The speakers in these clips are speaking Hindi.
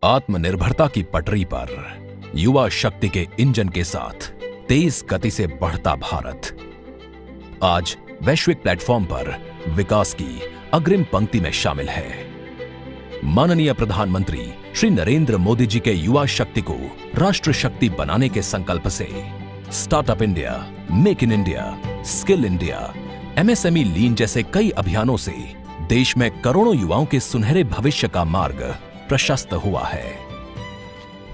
आत्मनिर्भरता की पटरी पर युवा शक्ति के इंजन के साथ तेज गति से बढ़ता भारत आज वैश्विक प्लेटफॉर्म पर विकास की अग्रिम पंक्ति में शामिल है। माननीय प्रधानमंत्री श्री नरेंद्र मोदी जी के युवा शक्ति को राष्ट्र शक्ति बनाने के संकल्प से Startup India, Make in India, Skill India, MSME Lean जैसे कई अभियानों से देश में करोड़ों युवाओं के सुनहरे भविष्य का मार्ग प्रशस्त हुआ है।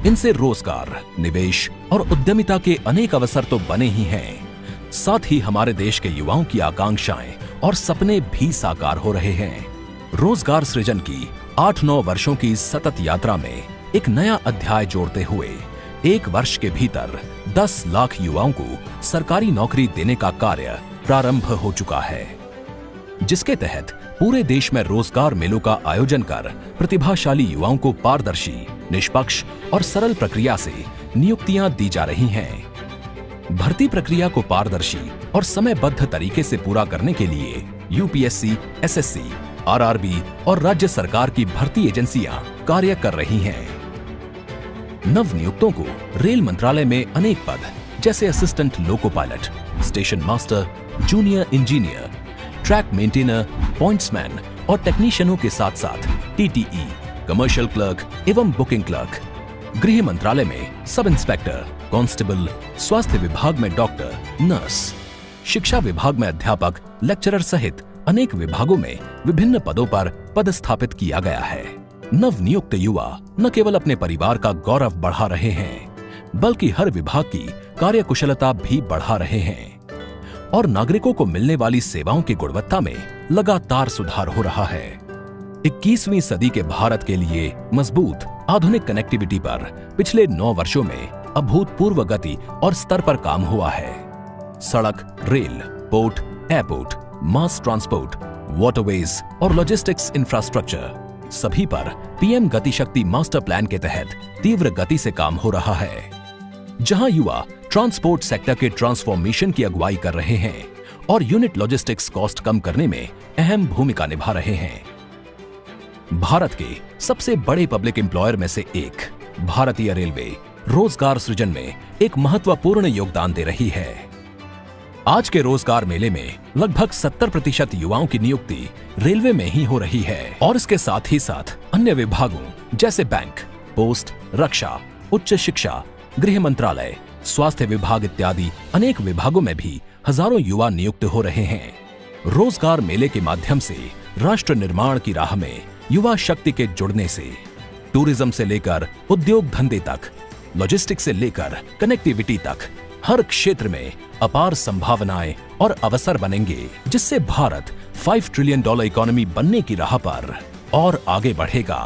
इनसे रोजगार, निवेश और उद्यमिता के अनेक अवसर तो बने ही हैं, साथ ही हमारे देश के युवाओं की आकांक्षाएं और सपने भी साकार हो रहे हैं। रोजगार सृजन की 8-9 वर्षों की सतत यात्रा में एक नया अध्याय जोड़ते हुए 1 वर्ष के भीतर 10 लाख युवाओं को सरकारी नौकरी देने का कार्य प्रारंभ हो चुका है, जिसके तहत पूरे देश में रोजगार मेलों का आयोजन कर प्रतिभाशाली युवाओं को पारदर्शी, निष्पक्ष और सरल प्रक्रिया से नियुक्तियां दी जा रही हैं। भर्ती प्रक्रिया को पारदर्शी और समयबद्ध तरीके से पूरा करने के लिए यूपीएससी, एसएससी, आरआरबी और राज्य सरकार की भर्ती एजेंसियां कार्य कर रही हैं। नव नियुक्तों को रेल मंत्रालय में अनेक पद जैसे assistant loco pilot, station master, junior engineer, track maintainer, pointsman और टेक्नीशियनों के साथ साथ टीटीई, कमर्शियल क्लर्क एवं बुकिंग क्लर्क, गृह मंत्रालय में सब इंस्पेक्टर, कांस्टेबल, स्वास्थ्य विभाग में डॉक्टर, नर्स, शिक्षा विभाग में अध्यापक, लेक्चरर सहित अनेक विभागों में विभिन्न पदों पर पदस्थापित किया गया है। नव नियुक्त युवा न केवल अपने परिवार का गौरव बढ़ा रहे हैं, बल्कि हर विभाग की कार्यकुशलता भी बढ़ा रहे हैं और नागरिकों को मिलने वाली सेवाओं की गुणवत्ता में लगातार सुधार हो रहा है। 21वीं सदी के भारत के लिए मजबूत आधुनिक कनेक्टिविटी पर पिछले 9 वर्षों में अभूतपूर्व गति और स्तर पर काम हुआ है। सड़क, rail, port, airport, mass transport, waterways और लॉजिस्टिक्स इंफ्रास्ट्रक्चर सभी पर पीएम गति शक्ति मास्टर प्लान के तहत तीव्र गति से काम हो रहा है, जहां युवा ट्रांसपोर्ट सेक्टर के ट्रांसफॉर्मेशन की अगुवाई कर रहे हैं और यूनिट लॉजिस्टिक्स कॉस्ट कम करने में अहम भूमिका निभा रहे हैं। भारत के सबसे बड़े पब्लिक एम्प्लॉयर में से एक भारतीय रेलवे रोजगार सृजन में एक महत्वपूर्ण योगदान दे रही है। आज के रोजगार मेले में लगभग 70% युवाओं की नियुक्ति रेलवे में ही हो रही है और इसके साथ ही साथ अन्य विभागों जैसे बैंक, पोस्ट, रक्षा, उच्च शिक्षा, गृह मंत्रालय, स्वास्थ्य विभाग इत्यादि अनेक विभागों में भी हजारों युवा नियुक्त हो रहे हैं। रोजगार मेले के माध्यम से राष्ट्र निर्माण की राह में युवा शक्ति के जुड़ने से टूरिज्म से लेकर उद्योग धंधे तक, लॉजिस्टिक्स से लेकर कनेक्टिविटी तक हर क्षेत्र में अपार संभावनाएं और अवसर बनेंगे, जिससे भारत $5 ट्रिलियन इकोनॉमी बनने की राह पर और आगे बढ़ेगा।